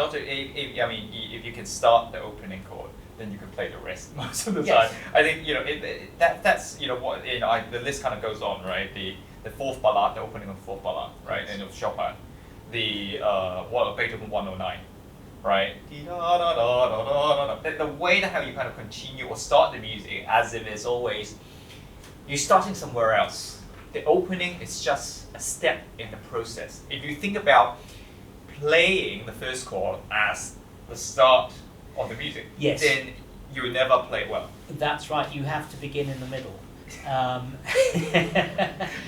also, if you can start the opening chord, then you can play the rest most of the Yes. time. I think that's what the list kind of goes on, right? The fourth ballad, the opening of the fourth ballad, right? Yes. And of Chopin, the Beethoven 109, right? The way that how you kind of continue or start the music as if it's always you're starting somewhere else. The opening is just a step in the process. If you think about playing the first chord as the start of the music, Yes. then you will never play it well. That's right. You have to begin in the middle.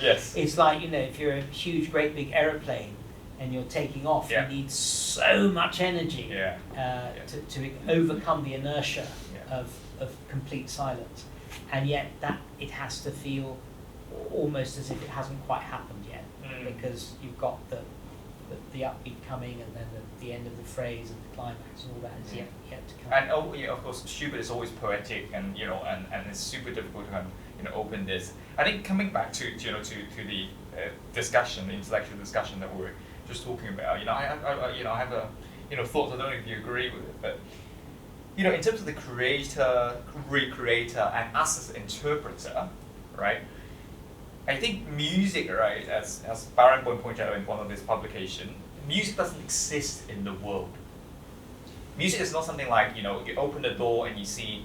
Yes. It's like, if you're a huge, great big aeroplane and you're taking off, Yeah. you need so much energy to overcome the inertia of complete silence. And yet it has to feel almost as if it hasn't quite happened yet, because you've got the upbeat coming, and then the end of the phrase and the climax and all that is yet to come. And of course, Schubert is always poetic, and and it's super difficult to open this. I think coming back to the discussion, the intellectual discussion that we were just talking about. I have a thoughts. I don't know if you agree with it, but in terms of the creator, recreator, and us as interpreter, right? I think music, right, as Barenboim pointed out in one of his publications, music doesn't exist in the world. Music is not something like, you open the door and you see,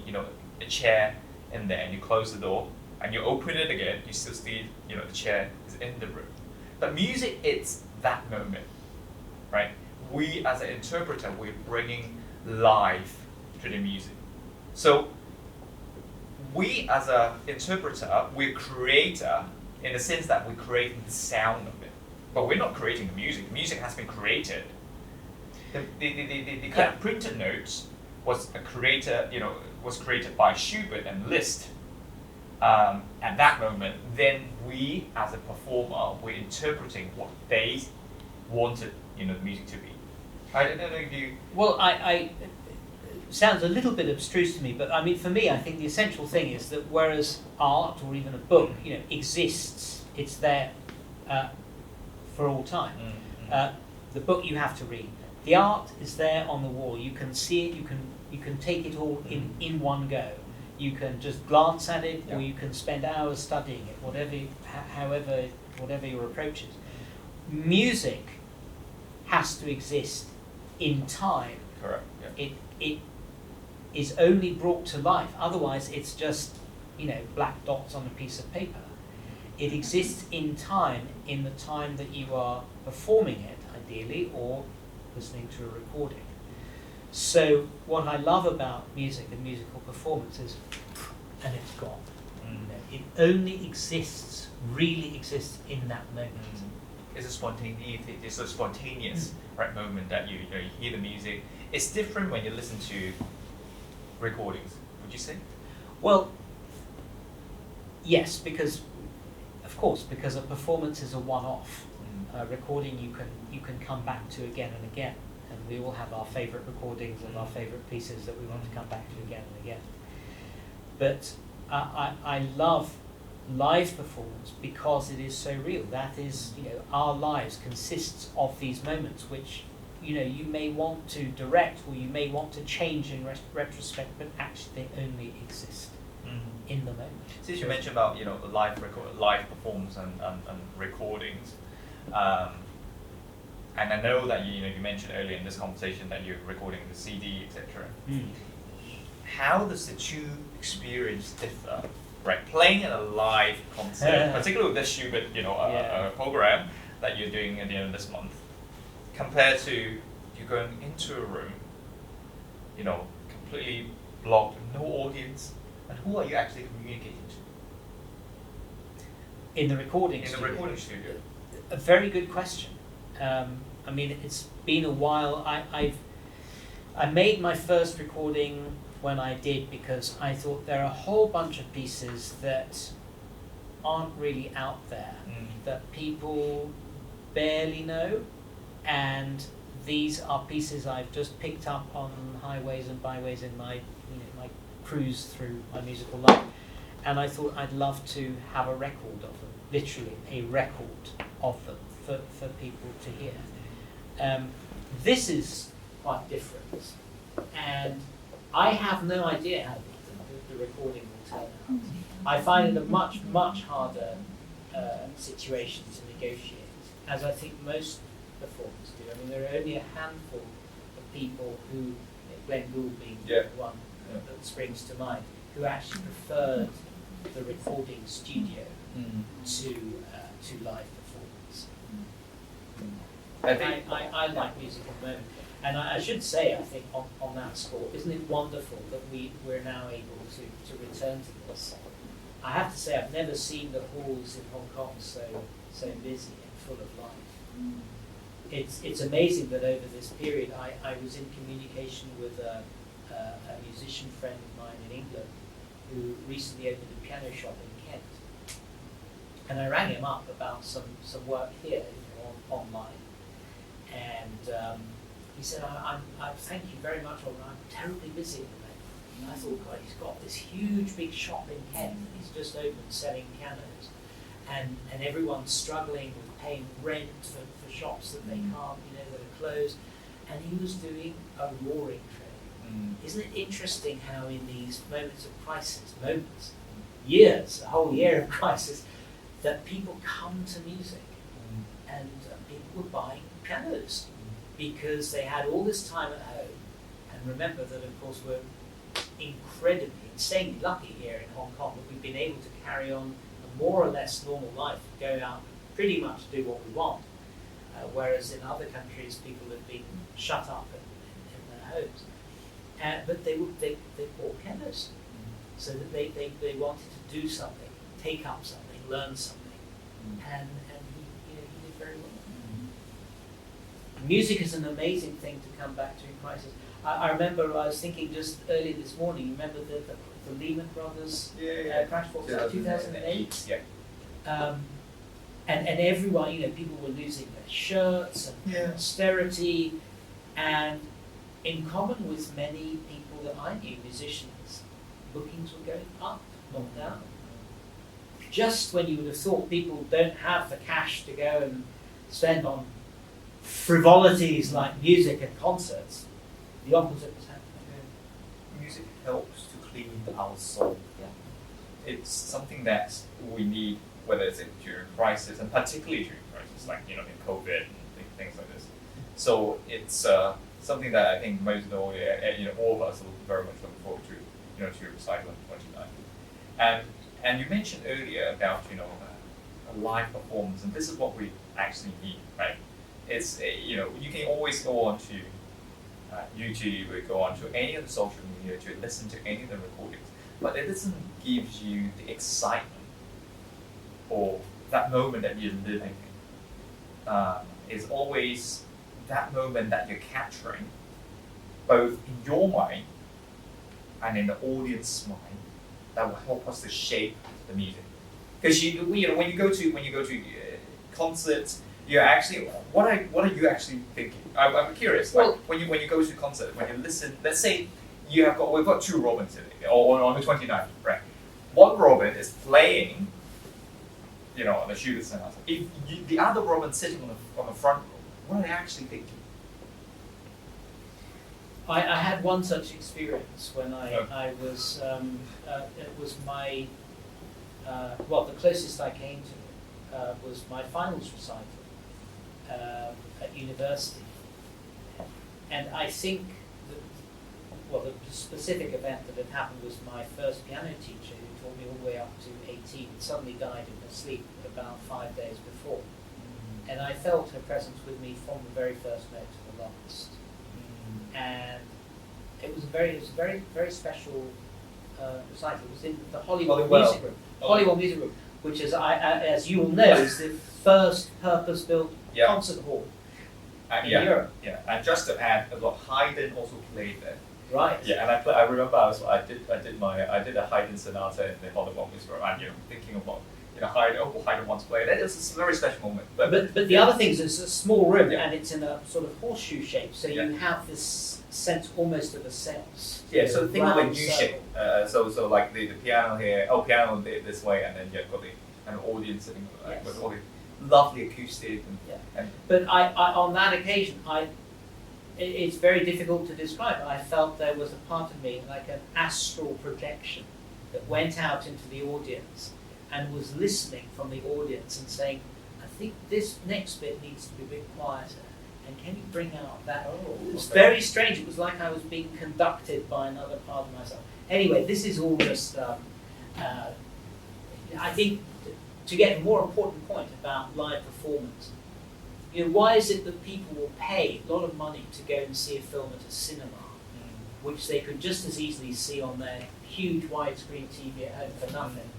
a chair in there, and you close the door, and you open it again, you still see, the chair is in the room. But music, it's that moment, right? We, as an interpreter, we're bringing life to the music. So, we, as an interpreter, we're creator, in the sense that we're creating the sound of it. But we're not creating the music. The music has been created. The kind of printed notes was was created by Schubert and Liszt at that moment. Then we, as a performer, we're interpreting what they wanted, the music to be. I don't know if you... Well, I sounds a little bit abstruse to me, but for me, I think the essential thing is that whereas art or even a book, exists, it's there for all time. The book you have to read. The art is there on the wall. You can see it. You can take it all in one go. You can just glance at it, or you can spend hours studying it. Whatever your approach is. Music has to exist in time. Correct. Yeah. It is only brought to life. Otherwise, it's just black dots on a piece of paper. It exists in time, in the time that you are performing it, ideally, or listening to a recording. So what I love about music and musical performance is, and it's gone. It only exists, really exists in that moment. It's a spontaneous right moment that you hear the music. It's different when you listen to recordings, would you say? Well, yes, because a performance is a one-off. Recording you can come back to again and again, and we all have our favourite recordings and our favourite pieces that we want to come back to again and again. But I love live performance because it is so real. That is, our lives consists of these moments which you may want to direct or you may want to change in retrospect, but actually they only exist in the moment. Since you mentioned about live performance and recordings, and I know that you mentioned earlier in this conversation that you're recording the CD, etc. How does the two experience differ? Right, playing at a live concert, particularly with this Schubert, program that you're doing at the end of this month, compared to you going into a room, completely blocked, no audience, and who are you actually communicating to? In the recording studio. A very good question. It's been a while. I made my first recording when I did because I thought there are a whole bunch of pieces that aren't really out there, that people barely know, and these are pieces I've just picked up on highways and byways in my my cruise through my musical life, and I thought I'd love to have a record of them, literally a record of them for people to hear. This is quite different. And I have no idea how the recording will turn out. I find it a much, much harder situation to negotiate, as I think most performers do. I mean, there are only a handful of people who, Glenn Gould being the one that springs to mind, who actually preferred the recording studio to live performance. I like music at the moment. And I should say, I think, on that score, isn't it wonderful that we're now able to return to this? I have to say, I've never seen the halls in Hong Kong so busy and full of life. It's amazing that over this period, I was in communication with a musician friend of mine in England who recently opened a piano shop in Kent. And I rang him up about some work here, online. And he said, I thank you very much, I'm terribly busy at the moment. And I thought, God, he's got this huge big shop in Kent and he's just opened selling pianos. And everyone's struggling with paying rent for shops that they can't, that are closed. And he was doing a roaring trade. Isn't it interesting how in these moments of crisis, years, a whole year of crisis, that people come to music and people were buying pianos because they had all this time at home. And remember that, of course, we're incredibly, insanely lucky here in Hong Kong that we've been able to carry on a more or less normal life, go out pretty much do what we want. Whereas in other countries, people have been shut up in their homes. But they bought pianos, so that they wanted to do something, take up something, learn something, and he did very well. Music is an amazing thing to come back to in crisis. I remember I was thinking just earlier this morning. Remember the Lehman Brothers crash? What was it, 2008? Yeah. And everyone, people were losing their shirts and austerity, and in common with many people that I knew, musicians, bookings were going up, not down. Just when you would have thought people don't have the cash to go and spend on frivolities like music and concerts, the opposite was happening. Music helps to clean our soul. It's something that we need, whether it's during crisis, and particularly during crisis, like in COVID and things like this. So it's something that I think most of all of us are very much looking forward to, to recital in 29. And you mentioned earlier about a live performance, and this is what we actually need, right? It's you can always go on to YouTube or go on to any of the social media to listen to any of the recordings, but it doesn't give you the excitement or that moment that you're living in. It's always that moment that you're capturing, both in your mind and in the audience's mind, that will help us to shape the music. Because when you go to concerts, you're actually what are you actually thinking? I'm curious. Well, when you go to a concert, when you listen, let's say we've got two Robins today, or on the 29th, right? One Robin is playing, on the Schubert Sonata. If the other Robin sitting on the front row, what are they actually thinking? I had one such experience when I was it was my the closest I came to it was my finals recital at university, and I think the specific event that had happened was my first piano teacher, who taught me all the way up to 18, suddenly died in her sleep about 5 days before, and I felt her presence with me from the very first note to the last. And it was a very, very special recital. It was in the Hollywood Music Room. Hollywood Music Room, which is, as you all know, is the first purpose-built concert hall in Europe. Yeah, and just to add, Haydn also played there. Right. Yeah, and I remember I did a Haydn sonata in the Hollywood Music Room, and thinking about Haydn once played. It was a very special moment. But the other thing is it's a small room and it's in a sort of horseshoe shape, so you have this sense almost of a sense. Yeah, so think of a U shape. So like the piano here, piano this way, and then you've got an audience sitting with all the lovely acoustic. But I on that occasion, it's very difficult to describe. I felt there was a part of me, like an astral projection, that went out into the audience and was listening from the audience and saying, I think this next bit needs to be a bit quieter. And can you bring out that? It was very strange. It was like I was being conducted by another part of myself. Anyway, this is all just, I think, to get a more important point about live performance. Why is it that people will pay a lot of money to go and see a film at a cinema, which they could just as easily see on their huge widescreen TV at home for nothing,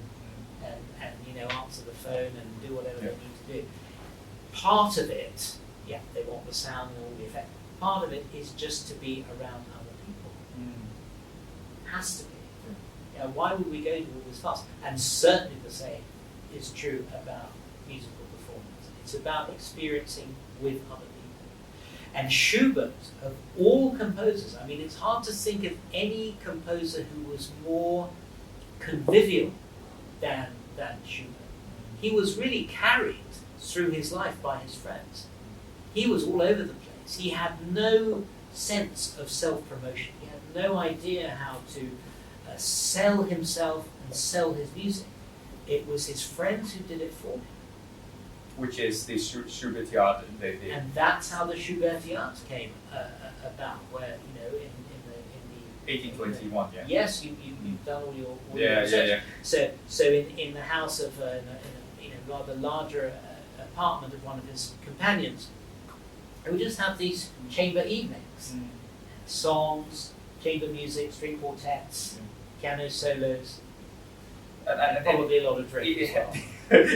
and answer the phone and do whatever they need to do? Part of it, they want the sound and all the effect. Part of it is just to be around other people. Has to be. Why would we go to all this fuss? And certainly the same is true about musical performance. It's about experiencing with other people. And Schubert, of all composers, I mean, it's hard to think of any composer who was more convivial than Schubert. He was really carried through his life by his friends. He was all over the place. He had no sense of self-promotion. He had no idea how to sell himself and sell his music. It was his friends who did it for him. Which is the Schubertiade. And that's how the Schubertiade came about, where, in the 1821, Yes, you've done all your research. So in the house of a rather larger apartment of one of his companions, we would just have these chamber evenings, songs, chamber music, string quartets, piano solos, and probably a lot of drink as well.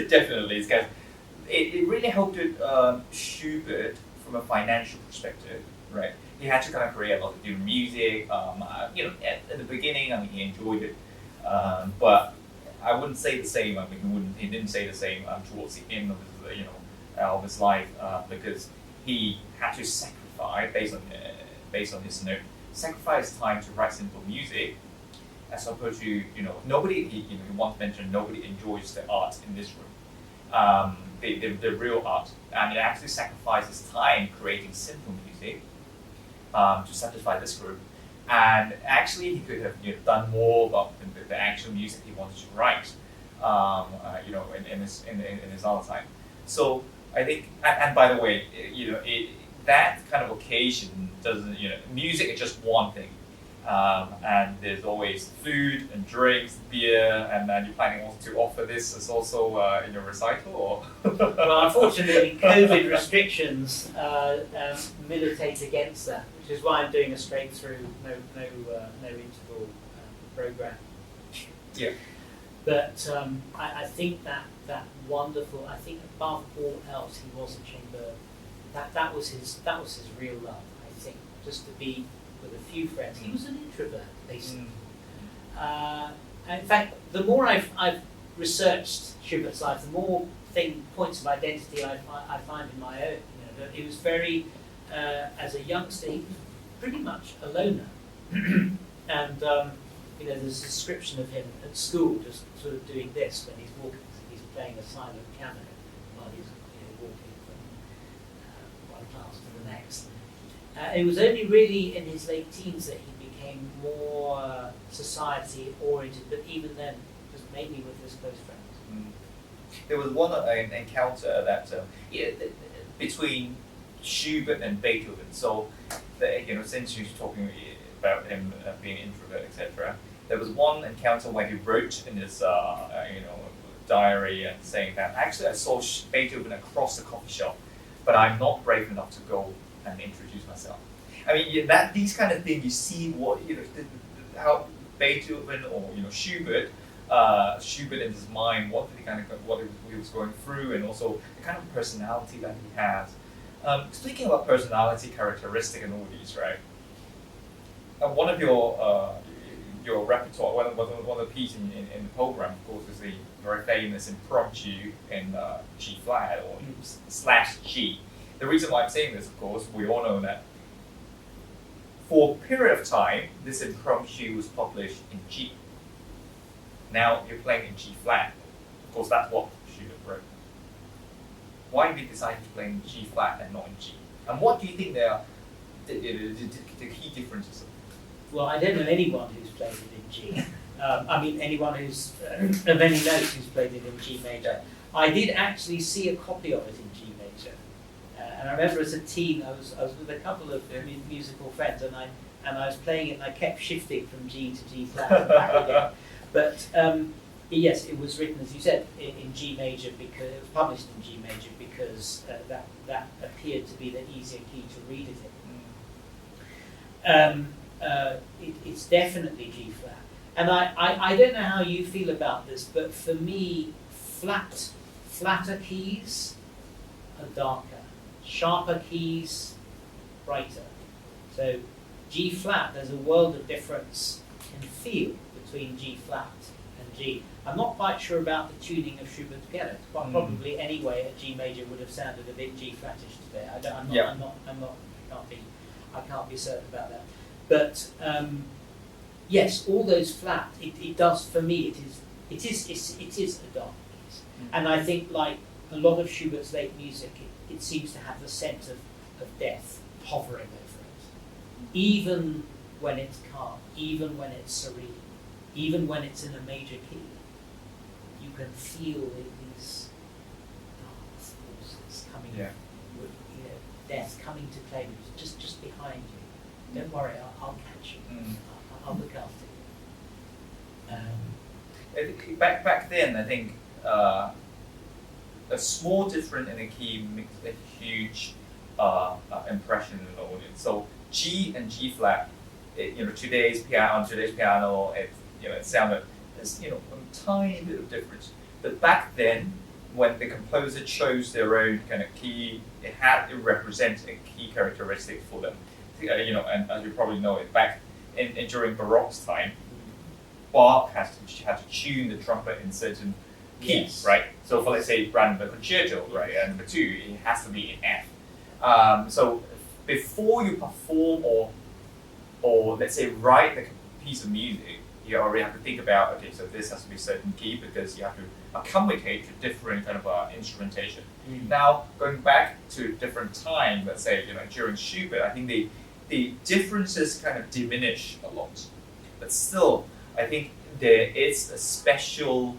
Definitely, because it really helped Schubert from a financial perspective, right? He had to kind of create a lot of new music. At the beginning, he enjoyed it, but I wouldn't say the same. He didn't say the same towards the end of his, of his life, because he had to sacrifice based on his note, sacrifice time to write simple music, as opposed to nobody. He once mentioned nobody enjoys the art in this room. The real art, and he actually sacrifices time creating simple music to satisfy this group. And actually, he could have done more about the actual music he wanted to write, in his other time. So I think, and by the way, that kind of occasion doesn't, music is just one thing, and there's always food and drinks, beer, and then you're planning also to offer this as also in your recital, or? Well, unfortunately, COVID restrictions militate against that, which is why I'm doing a straight through, no interval program. Yeah. But I think that wonderful. I think above all else, he was a chamber. That was his real love. I think just to be with a few friends. He was an introvert, basically. In fact, the more I've researched Schubert's life, the more points of identity I find in my own. That he was very, as a youngster, he was pretty much a loner. And there's a description of him at school just sort of doing this when he's walking. He's playing a silent piano while he's walking from one class to the next. It was only really in his late teens that he became more society-oriented, but even then, just mainly with his close friends. There was one encounter that between Schubert and Beethoven. So, since you're talking about him being an introvert, etc., there was one encounter where he wrote in his diary and saying that actually I saw Beethoven across the coffee shop, but I'm not brave enough to go and introduce myself. I mean, these kind of things you see what how Beethoven or Schubert in his mind, what he was going through, and also the kind of personality that he has. Speaking about personality, characteristic, and all these, right? One of your repertoire, one of the pieces in the program, of course, is the very famous Impromptu in G flat or /G. The reason why I'm saying this, of course, we all know that for a period of time, this Impromptu was published in G. Now you're playing in G flat. Of course, that's what Schubert wrote. Why did we decide to play in G flat and not in G? And what do you think the the key differences? Well, I don't know anyone who's played it in G. I mean, anyone who's of any note who's played it in G major. I did actually see a copy of it in G major, and I remember as a teen, I was with a couple of musical friends, and I was playing it, and I kept shifting from G to G flat and back again. But yes, it was written, as you said, in G major because it was published in G major because that appeared to be the easier key to read it in. It's definitely G flat. And I don't know how you feel about this, but for me, flatter keys are darker, sharper keys brighter. So G flat, there's a world of difference in feel between G flat and G. I'm not quite sure about the tuning of Schubert together. Quite probably anyway at G major would have sounded a bit G flattish today. I can't be certain about that. But yes, all those flat, it does for me. It is a dark piece, and I think like a lot of Schubert's late music, it seems to have the scent of death hovering over it, even when it's calm, even when it's serene, even when it's in a major key. You can feel these dark forces coming, with, death coming to claim you, just behind you. Don't worry, I'll catch you. I'll look after you. Back then, I think a small difference in the key makes a huge impression in the audience. So G and G flat, today's piano, it sounded there's a tiny bit of difference. But back then, when the composer chose their own kind of key, it represents a key characteristic for them. And as you probably know, back during Baroque's time, Bach had to tune the trumpet in certain keys, right? So for let's say Brandenburg Concerto, right, and number 2, it has to be in F. So before you perform or let's say write the piece of music, you already have to think about, okay, so this has to be a certain key because you have to accommodate to different kind of instrumentation. Now going back to different time, let's say during Schubert, I think the differences kind of diminish a lot, but still, I think there is a special.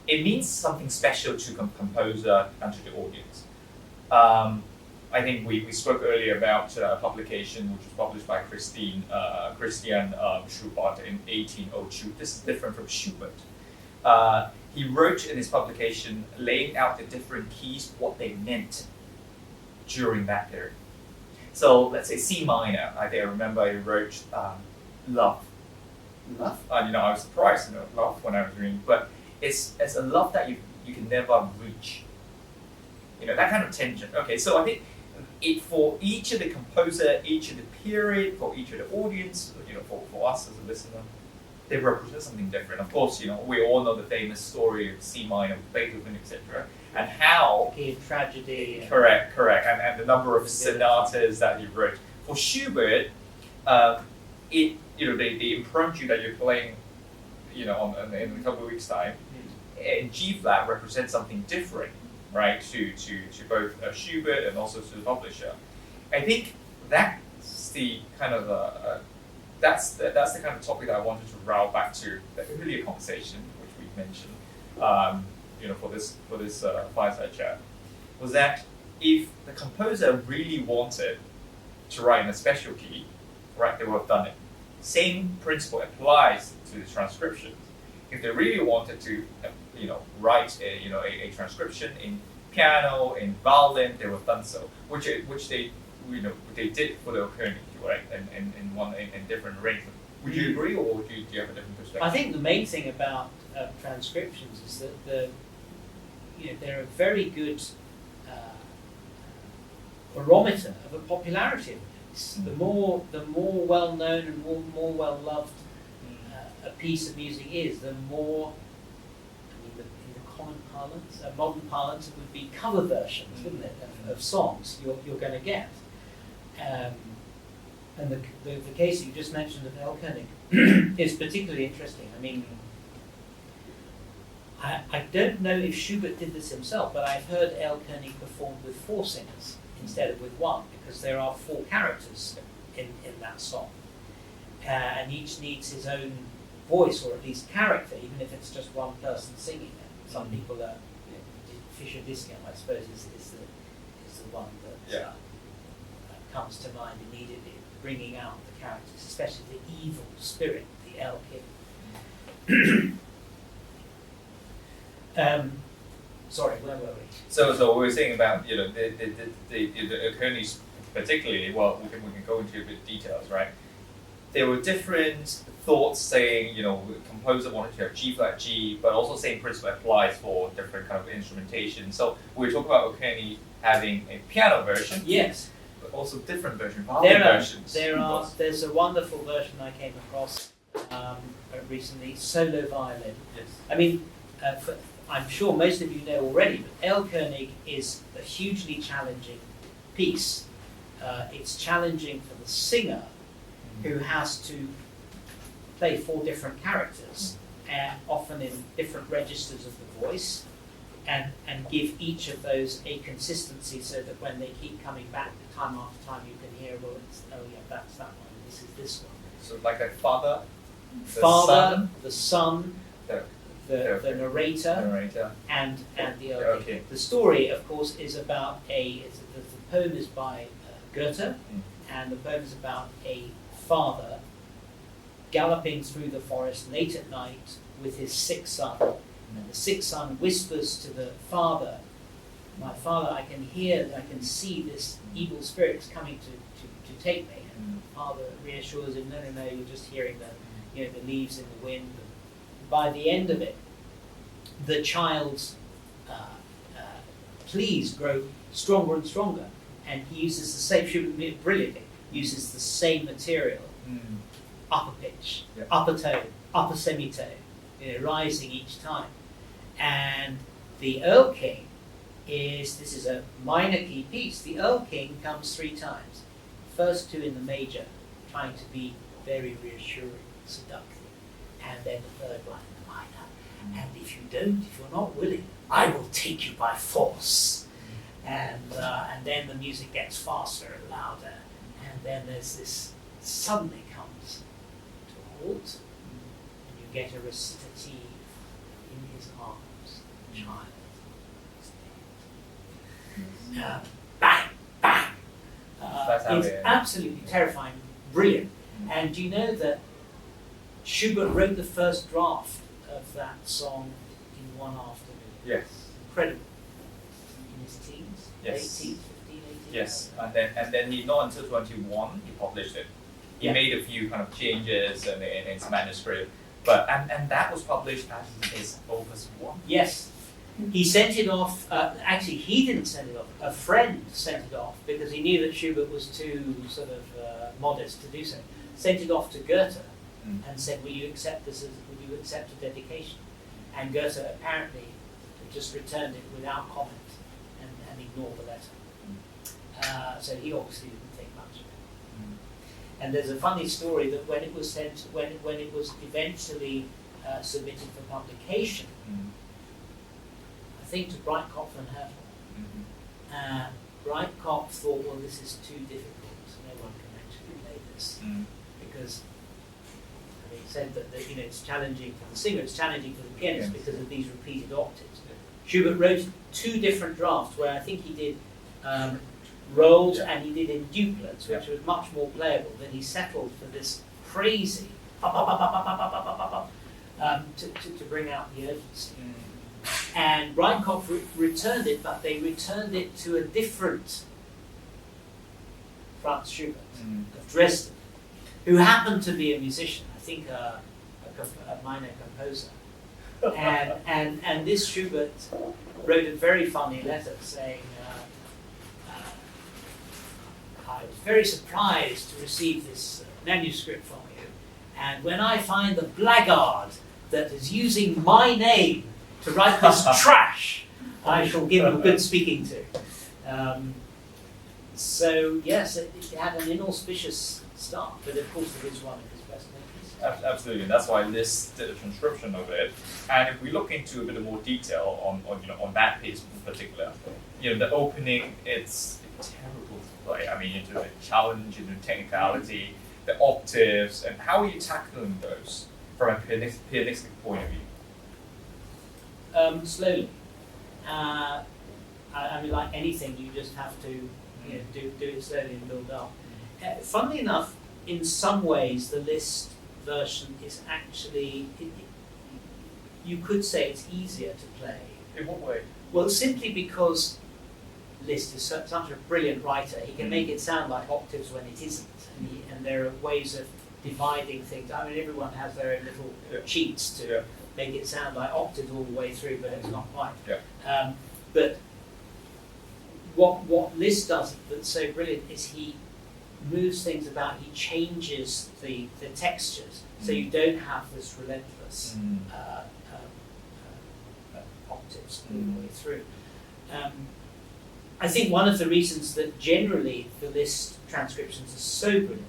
It means something special to the composer and to the audience. I think we spoke earlier about a publication which was published by Christian Schubert in 1802. This is different from Schubert. He wrote in his publication, laying out the different keys, what they meant during that period. So let's say C minor. I remember he wrote love. Love. I was surprised, love when I was reading, but it's a love that you can never reach. That kind of tension. Okay, so I think for each of the composer, each of the period, for each of the audience, for us as a listener, they represent something different. Of course, we all know the famous story of C minor, Beethoven, etc., and how tragedy. Correct, and the number of sonatas that he wrote. For Schubert, the impromptu that you're playing, in a couple of weeks' time, in G flat represents something different, right? To both Schubert and also to the publisher. I think that's the kind of that's the kind of topic that I wanted to route back to the earlier conversation, which we mentioned, for this fireside chat, was that if the composer really wanted to write in a special key, right, they would have done it. Same principle applies to the transcriptions. If they really wanted to, write a transcription in piano, in violin, they would have done so, which they did for the Erlking, right, in different arrangements. Would you agree, or do you have a different perspective? I think the main thing about transcriptions is that they're a very good barometer of the popularity of a piece. The more well known and more well loved a piece of music is, the more. In the common parlance, modern parlance, it would be cover versions, wouldn't it, of songs you're going to get. And the case that you just mentioned of Erlking is particularly interesting. I mean, I don't know if Schubert did this himself, but I've heard Erlking performed with 4 singers instead of with one, because there are 4 characters in that song. And each needs his own voice, or at least character, even if it's just one person singing it. Some people are, Fischer Disco, I suppose, is the one that comes to mind immediately, bringing out the characters, especially the evil spirit, the Erlking. Sorry, where were we? So we were saying about the Erlking particularly. Well, we can go into a bit details, right? There were different thoughts saying, composer wanted to have G flat G, but also same principle applies for different kind of instrumentation. So we were talking about Erlking having a piano version. Yes. But also different versions. There's a wonderful version I came across recently, solo violin. Yes. I mean, I'm sure most of you know already, but Erlking is a hugely challenging piece. It's challenging for the singer, who has to play 4 different characters, often in different registers of the voice, and give each of those a consistency, so that when they keep coming back time after time, you can hear, well, that's that one, this is this one. So like a father, the son, the narrator, and the Erlking. Okay. The story, of course, is about the poem is by Goethe, and the poem is about a father galloping through the forest late at night with his 6th son. And the 6th son whispers to the father, "My father, I can see this evil spirit coming to take me." And the father reassures him, no, you're just hearing the leaves in the wind. And by the end of it, the child's pleas grow stronger and stronger, and he uses the same, Schubert brilliantly uses the same material, upper pitch, upper tone, upper semitone, rising each time. And the Erlking this is a minor key piece. The Erlking comes 3 times. First 2 in the major, trying to be very reassuring, seductive, and then the 3rd one in the minor. And if you're not willing, I will take you by force. And then the music gets faster and louder, and then there's this, suddenly comes to a halt, and you get a recitative in his arms, the child is dead. Bang, bang. It's absolutely terrifying, brilliant. And do you know that Schubert wrote the first draft of that song in one afternoon? Yes. Incredible. In his teens? Yes. 18, 15, 18? Yes, and then he, not until 21, he published it. He made a few kind of changes in his manuscript, but and that was published as his Opus 1. Yes. He sent it off, actually he didn't send it off, a friend sent it off because he knew that Schubert was too sort of modest to do so. Sent it off to Goethe and said, will you accept a dedication? And Goethe apparently just returned it without comment and ignored the letter. So he obviously didn't think much of it. And there's a funny story that when it was sent, when it was eventually submitted for publication, I think to Breitkopf and Hertel. Breitkopf thought, well, this is too difficult, no one can actually play this. Because he said that it's challenging for the singer, it's challenging for the pianist because of these repeated octaves. Schubert wrote 2 different drafts where I think he did rolled and he did in duplets, which was much more playable. Then he settled for this crazy to bring out the urgency. And Breitkopf returned it, but they returned it to a different Franz Schubert of Dresden, who happened to be a musician, I think a minor composer. And this Schubert wrote a very funny letter saying, I was very surprised to receive this manuscript from you, and when I find the blackguard that is using my name to write this trash, I shall give him a good speaking to. So yes, it had an inauspicious start, but of course it is one of his best works. Absolutely, and that's why Liszt did a transcription of it. And if we look into a bit more detail on that piece in particular, the opening, it's terrible to play. I mean, into the challenge, into technicality, the octaves, and how are you tackling those from a pianistic point of view? Slowly. I mean, like anything, you just have to do it slowly and build up. Funnily enough, in some ways, the Liszt version is actually, you could say it's easier to play. In what way? Well, simply because Liszt is such a brilliant writer, he can make it sound like octaves when it isn't, and there are ways of dividing things. I mean, everyone has their own little cheats to make it sound like octaves all the way through, but it's not quite. Yeah. But what Liszt does that's so brilliant is he moves things about, he changes the textures, so you don't have this relentless octaves all the way through. I think one of the reasons that generally the Liszt transcriptions are so brilliant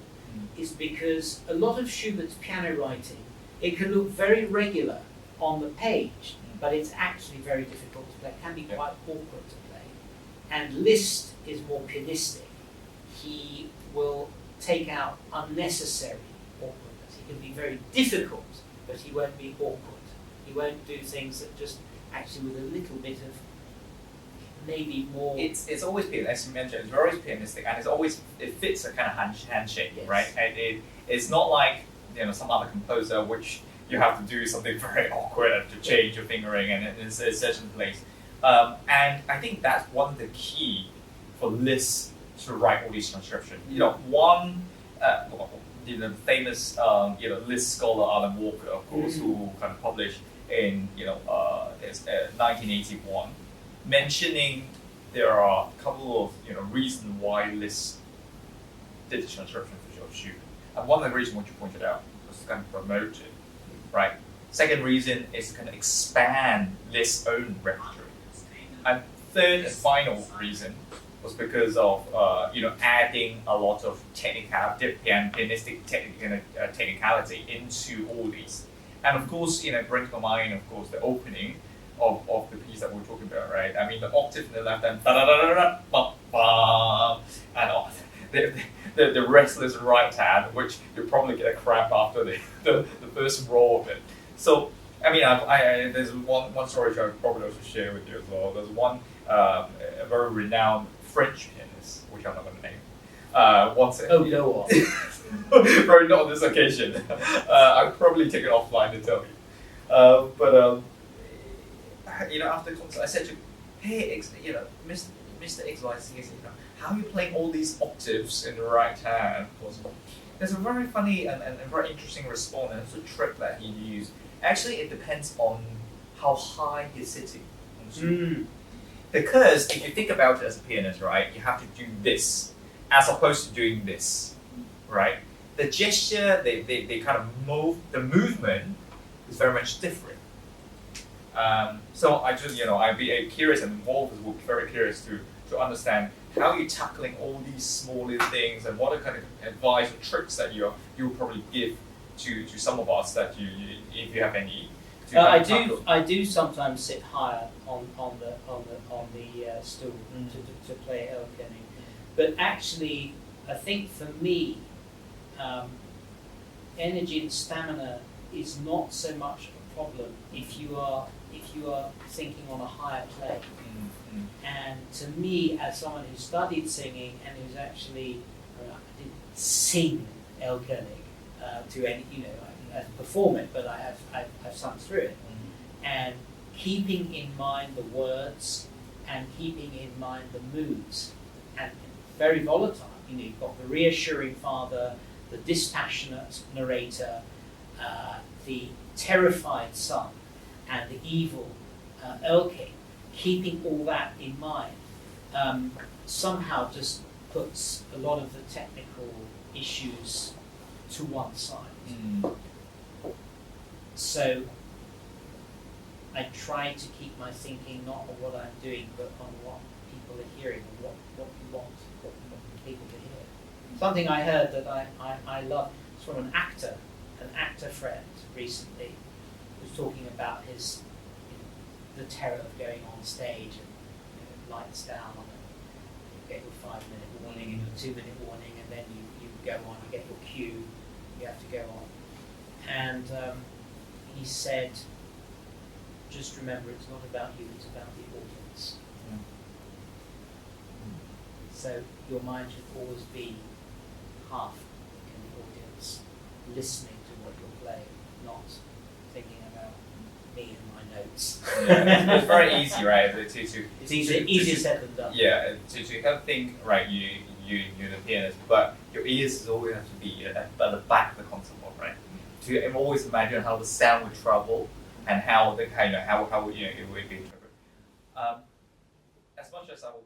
is because a lot of Schubert's piano writing, it can look very regular on the page, but it's actually very difficult to play. It can be quite awkward to play. And Liszt is more pianistic. He will take out unnecessary awkwardness. He can be very difficult, but he won't be awkward. He won't do things that just actually with a little bit of maybe more. It's always pianistic, as you mentioned. It's always pianistic, and it fits a kind of handshake, right? And it's not like some other composer which you have to do something very awkward and to change your fingering and in a certain place. And I think that's one of the key for Liszt to write all these transcriptions. One famous Liszt scholar Alan Walker, of course, who kind of published in 1981, mentioning there are a couple of reasons why Liszt did the transcription for Schubert. And one of the reasons which you pointed out was to kind of promote it, right? Second reason is to kind of expand Liszt's own repertoire. And third and final reason was because of adding a lot of pianistic technicality into all these. And of course, brings to mind, of course, the opening of the piece that we're talking about, right? I mean, the octave in the left hand, and the restless right hand, which you'll probably get a cramp after the first roll of it. So, I mean, there's one story which I would probably also share with you as well. There's one a very renowned French pianist, which I'm not going to name. Once go on. Probably not on this occasion. I'll probably take it offline to tell you. But after the concert, I said to him, "Hey, Mr. XYZ, how are you playing all these octaves in the right hand?" There's a very funny and very interesting response, and it's a trick that he used. Actually, it depends on how high he's sitting. Because if you think about it as a pianist, right, you have to do this as opposed to doing this, right? The gesture, they kind of move, the movement is very much different. So I just, I'd be curious, and Wolf will be very curious to understand how you're tackling all these small little things, and what are kind of advice or tricks that you will probably give to some of us that you if you have any. I do sometimes sit higher on the stool to play Erlking, but actually I think for me energy and stamina is not so much a problem if you are thinking on a higher plane. And to me, as someone who studied singing and who's actually I didn't sing Erlking to any I perform it, but I've sung through it, and keeping in mind the words and keeping in mind the moods, and very volatile. You've got the reassuring father, the dispassionate narrator, the terrified son, and the evil Erlking. Keeping all that in mind somehow just puts a lot of the technical issues to one side. So I try to keep my thinking not on what I'm doing, but on what people are hearing and what you want people to hear. Something I heard that I love is from an actor friend recently, who was talking about the terror of going on stage and lights down get your 5-minute warning and your 2-minute warning, and then you go on, you get your cue, you have to go on. And he said, just remember, it's not about you, it's about the audience. Mm. So your mind should always be half in the audience, listening to what you're playing, not thinking about me and my notes. Yeah, it's very easy, right? It's easier said than done. Yeah, to have think, right? You're the pianist, but your ears always have to be at the back of the concert hall, right? To always imagine how the sound would travel and how the how it would be interpreted. As much as I will